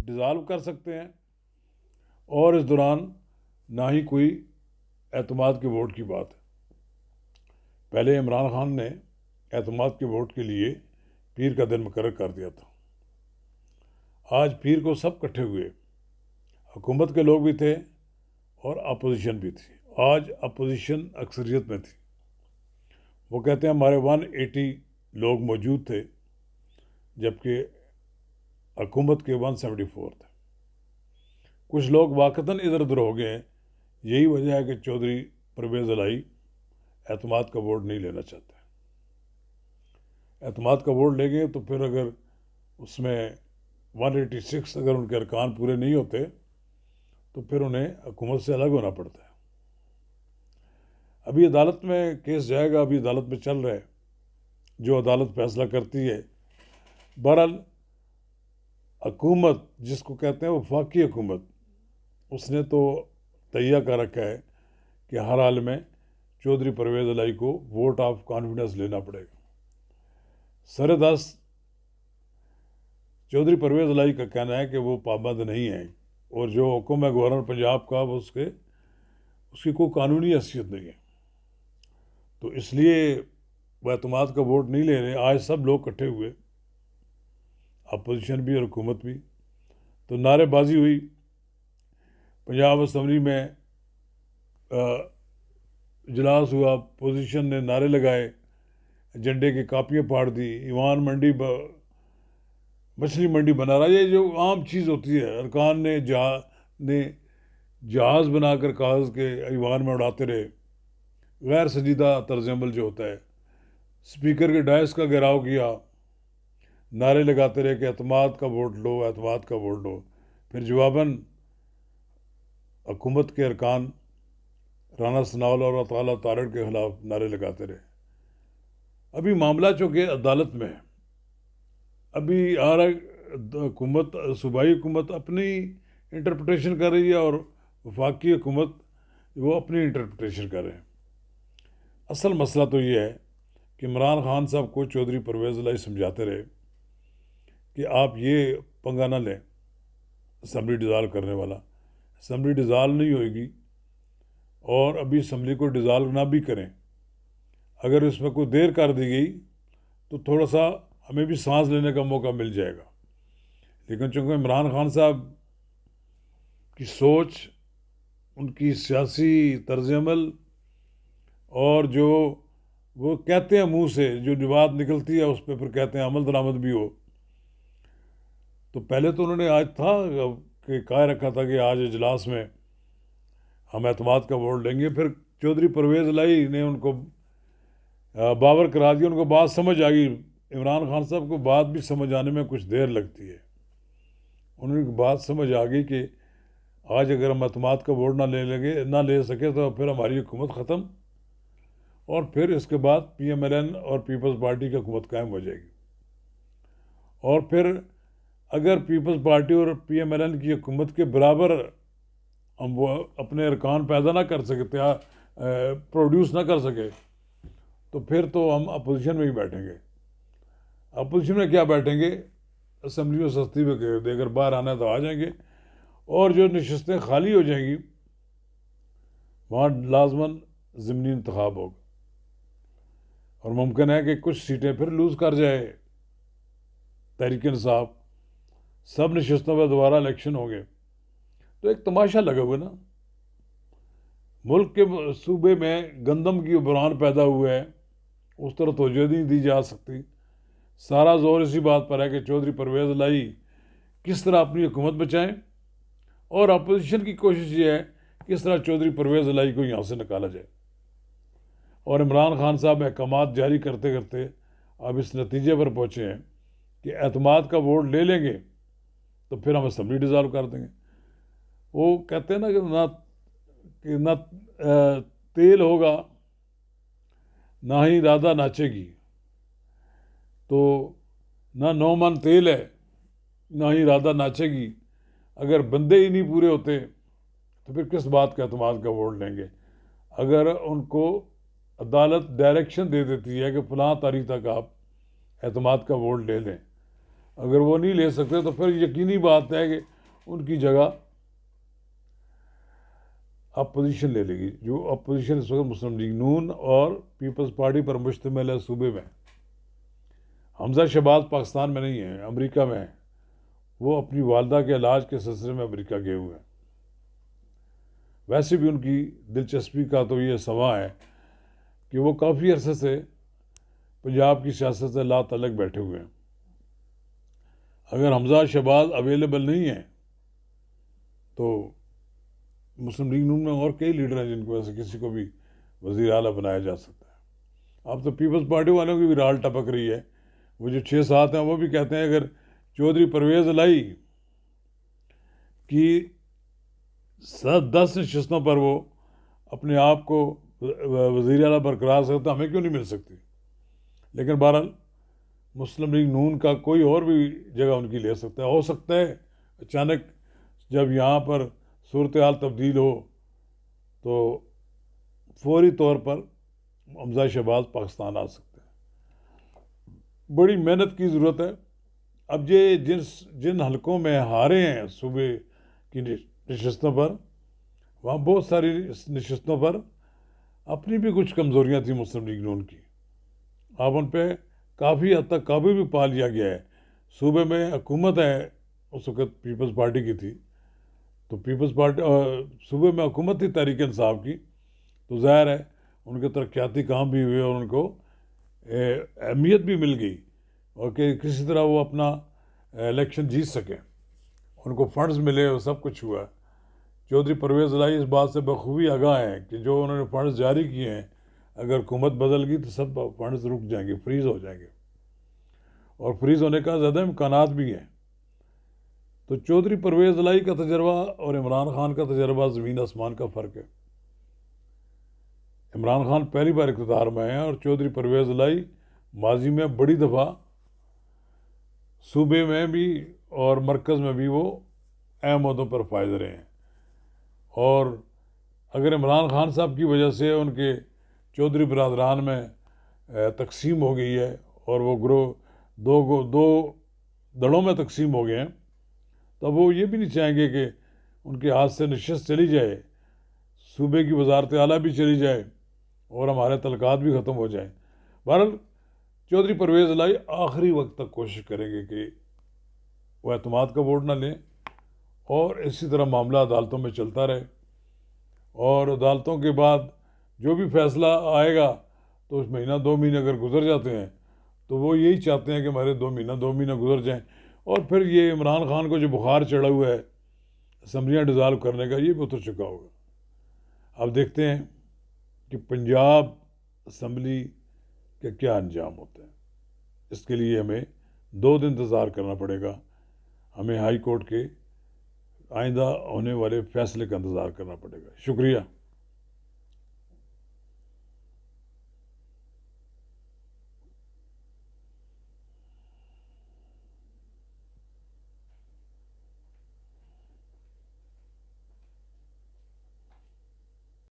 Dissolve کر سکتے ہیں، اور اس دوران نہ ہی کوئی اعتماد کے ووٹ کی بات ہے۔ پہلے عمران خان نے اعتماد کے ووٹ کے لیے پیر کا دن مقرر کر دیا تھا۔ آج پیر کو سب اکٹھے ہوئے، حکومت کے لوگ بھی تھے اور اپوزیشن بھی تھی۔ آج اپوزیشن اکثریت میں تھی۔ وہ کہتے ہیں ہمارے 180 لوگ موجود تھے، جبکہ حکومت کے 174 تھے۔ کچھ لوگ واقعتاً ادھر ادھر ہو گئے ہیں۔ یہی وجہ ہے کہ چودھری پرویز الہی اعتماد کا ووٹ نہیں لینا چاہتے۔ اعتماد کا ووٹ لے گئے تو پھر اگر اس میں 186 اگر ان کے ارکان پورے نہیں ہوتے تو پھر انہیں حکومت سے الگ ہونا پڑتا ہے۔ ابھی عدالت میں کیس جائے گا، ابھی عدالت میں چل رہا ہے، جو عدالت فیصلہ کرتی ہے۔ بہرحال حکومت جس کو کہتے ہیں وفاقی حکومت، اس نے تو تہیہ کر رکھا ہے کہ ہر حال میں چودھری پرویز الہی کو ووٹ آف کانفیڈنس لینا پڑے گا۔ سر دست چودھری پرویز الہی کا کہنا ہے کہ وہ پابند نہیں ہے، اور جو حکم ہے گورنر پنجاب کا وہ اس کی کوئی قانونی حیثیت نہیں ہے، تو اس لیے وہ اعتماد کا ووٹ نہیں لے رہے۔ آج سب لوگ اکٹھے ہوئے، اپوزیشن بھی اور حکومت بھی، تو نعرے بازی ہوئی۔ پنجاب اسمبلی میں اجلاس ہوا، اپوزیشن نے نعرے لگائے، جھنڈے کی کاپیاں پھاڑ دی، ایوان منڈی مچھلی منڈی بنا رہا۔ یہ جو عام چیز ہوتی ہے، ارکان نے جہاز بنا کر کاغذ کے ایوان میں اڑاتے رہے، غیر سنجیدہ طرز عمل جو ہوتا ہے۔ اسپیکر کے ڈائس کا گھیراؤ کیا، نعرے لگاتے رہے کہ اعتماد کا ووٹ لو، اعتماد کا ووٹ لو۔ پھر جواباً حکومت کے ارکان رانا ثناءاللہ اور اطالعہ تارڑ کے خلاف نعرے لگاتے رہے۔ ابھی معاملہ چونکہ عدالت میں ہے، ابھی حکومت، صوبائی حکومت اپنی انٹرپریٹیشن کر رہی ہے اور وفاقی حکومت وہ اپنی انٹرپریٹیشن کر رہے ہیں۔ اصل مسئلہ تو یہ ہے کہ عمران خان صاحب کو چودھری پرویز الہی سمجھاتے رہے کہ آپ یہ پنگا نہ لیں، اسمبلی ڈیزالو کرنے والا۔ اسمبلی ڈیزالو نہیں ہوئے گی، اور ابھی اسمبلی کو ڈیزالو نہ بھی کریں، اگر اس میں کوئی دیر کر دی گئی تو تھوڑا سا ہمیں بھی سانس لینے کا موقع مل جائے گا۔ لیکن چونکہ عمران خان صاحب کی سوچ، ان کی سیاسی طرز عمل، اور جو وہ کہتے ہیں منہ سے جو بات نکلتی ہے اس پہ پھر کہتے ہیں عمل درآمد بھی ہو، تو پہلے تو انہوں نے آج تھا کہ کہہ رکھا تھا کہ آج اجلاس میں ہم اعتماد کا ووٹ لیں گے۔ پھر چودھری پرویز الہی نے ان کو باور کرا دیا، ان کو بات سمجھ آ گئی۔ عمران خان صاحب کو بات بھی سمجھ آنے میں کچھ دیر لگتی ہے۔ انہوں نے بات سمجھ آ گئی کہ آج اگر ہم اعتماد کا ووٹ نہ لے سکے تو پھر ہماری حکومت ختم، اور پھر اس کے بعد پی ایم ایل این اور پیپلز پارٹی کی حکومت قائم ہو جائے گی۔ اور پھر اگر پیپلز پارٹی اور پی ایم ایل این کی حکومت کے برابر ہم وہ اپنے ارکان پیدا نہ کر سکتے، پروڈیوس نہ کر سکے، تو پھر تو ہم اپوزیشن میں ہی بیٹھیں گے۔ اپوزیشن میں کیا بیٹھیں گے؟ اسمبلی میں سستی میں دے، اگر باہر آنا ہے تو آ جائیں گے، اور جو نشستیں خالی ہو جائیں گی وہاں لازماً ضمنی انتخاب ہوگا، اور ممکن ہے کہ کچھ سیٹیں پھر لوز کر جائے تحریک انصاف، سب نشستوں پر دوبارہ الیکشن ہوں گے، تو ایک تماشا لگا ہوا نا۔ ملک کے صوبے میں گندم کی بحران پیدا ہوا ہے، اس طرح توجہ نہیں دی جا سکتی۔ سارا زور اسی بات پر ہے کہ چودھری پرویز الہی کس طرح اپنی حکومت بچائیں، اور اپوزیشن کی کوشش یہ ہے کہ کس طرح چودھری پرویز الہی کو یہاں سے نکالا جائے۔ اور عمران خان صاحب احکامات جاری کرتے کرتے اب اس نتیجے پر پہنچے ہیں کہ اعتماد کا ووٹ لے لیں گے تو پھر ہم اسمبلی ڈیزالو کر دیں گے۔ وہ کہتے ہیں نا کہ نہ تیل ہوگا نہ ہی دادا ناچے گی، تو نہ 9 من تیل ہے نہ ہی رادہ ناچے گی۔ اگر بندے ہی نہیں پورے ہوتے تو پھر کس بات کا اعتماد کا ووٹ لیں گے؟ اگر ان کو عدالت ڈائریکشن دے دیتی ہے کہ فلاں تاریخ تک آپ اعتماد کا ووٹ لے لیں، اگر وہ نہیں لے سکتے تو پھر یقینی بات ہے کہ ان کی جگہ اپوزیشن لے لے گی. جو اپوزیشن اس وقت مسلم لیگ نون اور پیپلز پارٹی پر مشتمل ہے صوبے میں. حمزہ شہباز پاکستان میں نہیں ہیں، امریکہ میں ہیں. وہ اپنی والدہ کے علاج کے سلسلے میں امریکہ گئے ہوئے ہیں. ویسے بھی ان کی دلچسپی کا تو یہ سواں ہے کہ وہ کافی عرصے سے پنجاب کی سیاست سے لا تعلق بیٹھے ہوئے ہیں. اگر حمزہ شہباز اویلیبل نہیں ہیں تو مسلم لیگ نون میں اور کئی لیڈر ہیں جن کو ویسے کسی کو بھی وزیر اعلیٰ بنایا جا سکتا ہے. اب تو پیپلز پارٹی والوں کی بھی رال ٹپک رہی ہے. وہ جو 6-7 ہیں وہ بھی کہتے ہیں اگر چودھری پرویز الہی کی 10 نشستوں پر وہ اپنے آپ کو وزیر اعلیٰ برقرار سکتا ہمیں کیوں نہیں مل سکتی. لیکن بہرحال مسلم لیگ نون کا کوئی اور بھی جگہ ان کی لے سکتا ہے. ہو سکتا ہے اچانک جب یہاں پر صورتحال تبدیل ہو تو فوری طور پر حمزہ شہباز پاکستان آ سکتے ہیں. بڑی محنت کی ضرورت ہے. اب یہ جن حلقوں میں ہارے ہیں صوبے کی نشستوں پر، وہاں بہت ساری نشستوں پر اپنی بھی کچھ کمزوریاں تھیں مسلم لیگ نون کی. اب ان پہ کافی حد تک قابو بھی پا لیا گیا ہے. صوبے میں حکومت ہے اس وقت پیپلز پارٹی کی تھی، تو پیپلز پارٹی صوبے میں حکومت تھی تحریک انصاف کی، تو ظاہر ہے ان کے ترقیاتی کام بھی ہوئے اور ان کو اہمیت بھی مل گئی اور کہ کسی طرح وہ اپنا الیکشن جیت سکیں. ان کو فنڈز ملے اور سب کچھ ہوا. چودھری پرویز الہی اس بات سے بخوبی آگاہ ہیں کہ جو انہوں نے فنڈز جاری کیے ہیں اگر حکومت بدل گئی تو سب فنڈز رک جائیں گے، فریز ہو جائیں گے، اور فریز ہونے کا زیادہ امکانات بھی ہیں. تو چودھری پرویز الہی کا تجربہ اور عمران خان کا تجربہ زمین آسمان کا فرق ہے. عمران خان پہلی بار اقتدار میں ہیں اور چودھری پرویز الہی ماضی میں بڑی دفعہ صوبے میں بھی اور مرکز میں بھی وہ اہم عہدوں پر فائز رہے ہیں. اور اگر عمران خان صاحب کی وجہ سے ان کے چودھری برادران میں تقسیم ہو گئی ہے اور وہ گروہ دو دڑوں میں تقسیم ہو گئے ہیں، تو وہ یہ بھی نہیں چاہیں گے کہ ان کے ہاتھ سے نشست چلی جائے، صوبے کی وزارت اعلیٰ بھی چلی جائے اور ہمارے تعلقات بھی ختم ہو جائیں. بہرحال چودھری پرویز الہی آخری وقت تک کوشش کریں گے کہ وہ اعتماد کا ووٹ نہ لیں اور اسی طرح معاملہ عدالتوں میں چلتا رہے. اور عدالتوں کے بعد جو بھی فیصلہ آئے گا تو اس مہینہ 2 مہینے اگر گزر جاتے ہیں تو وہ یہی چاہتے ہیں کہ ہمارے 2 مہینہ گزر جائیں. اور پھر یہ عمران خان کو جو بخار چڑھا ہوا ہے اسمبلیاں ڈیزالو کرنے کا، یہ بھی اتر چکا ہوگا. اب دیکھتے ہیں کہ پنجاب اسمبلی کا کیا انجام ہوتا ہے. اس کے لیے ہمیں 2 دن انتظار کرنا پڑے گا. ہمیں ہائی کورٹ کے آئندہ ہونے والے فیصلے کا انتظار کرنا پڑے گا. شکریہ.